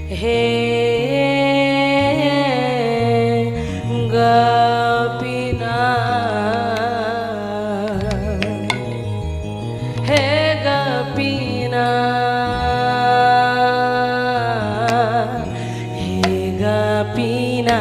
हे गोपीना हे गोपीना हे गोपीना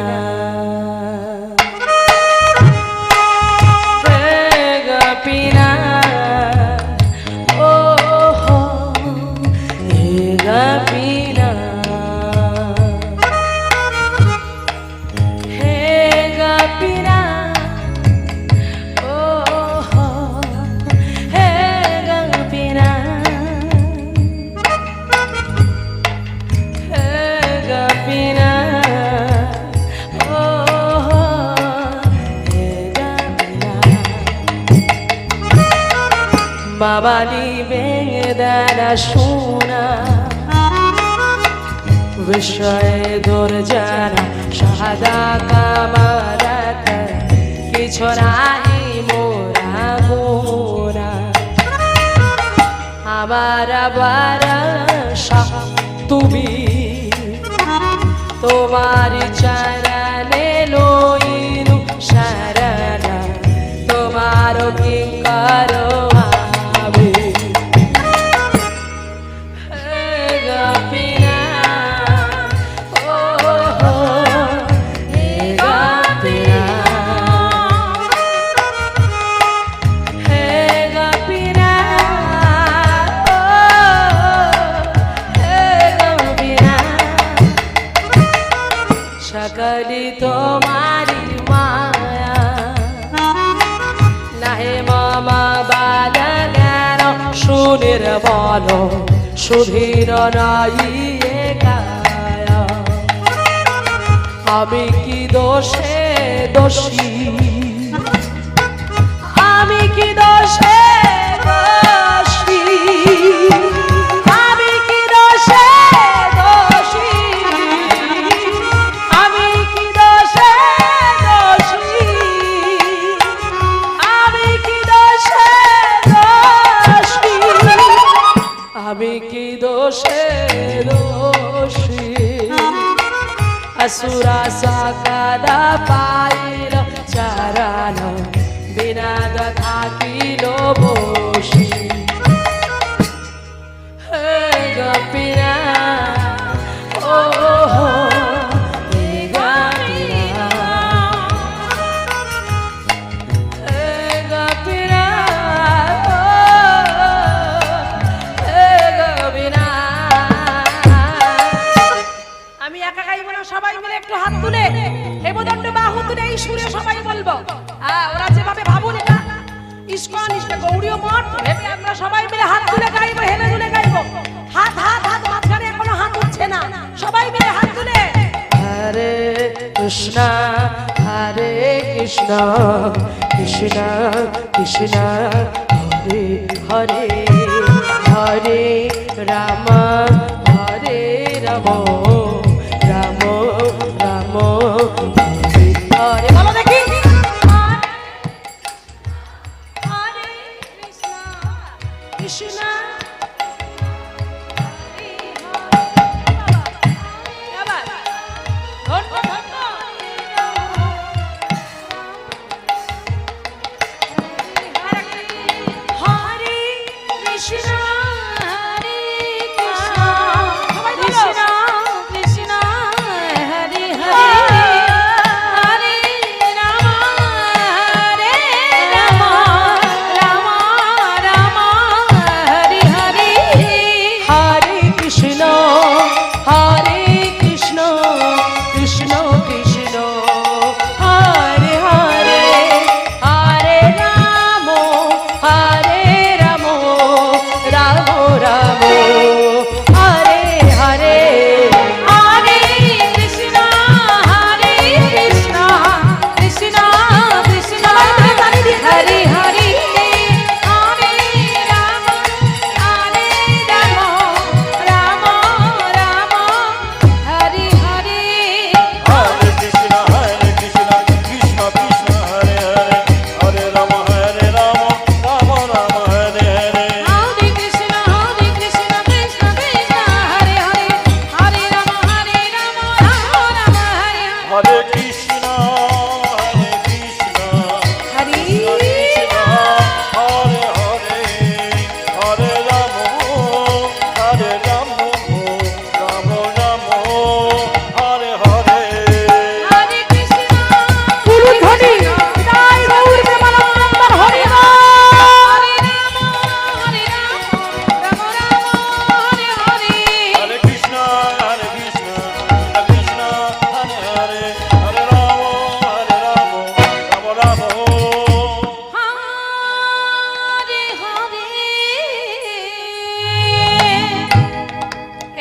Babali bedana shuna Vishay durjana shahada kamarata Kichhorai mora guna Hamara barasha tumi Tomari charane loinu sharana Tomaro kinkaro सकली तुम्हारी माया नाहे मामा बालगानो सुनिर बोलो सुधीर नाई काया आमी की दोषे दोषी आमी की दोषे दोषी असुरा साकादा पायिल चारान बिना दथा किलो बोशी हे गोपीना ओ हे गोपीना हे गोपीना हे गोपीना আমি একা গাইবো না সবাই মিলে একটু হাত তুলে হেমদণ্ড বাহু তুলে এই সুরে সবাই বলবো ওরা যেভাবে ভাবুন এটা ইসকন ইসকে গৌড়ীয় মঠ ভেবে আমরা সবাই মিলে হাত তুলে গাইবো হেলে দুলে গাইবো হাত হাত হাত মাঝখানে এখনো হাত উঠছে না সবাই মিলে হাত তুলে হরে কৃষ্ণ কৃষ্ণ কৃষ্ণ হরে হরে হরে রাম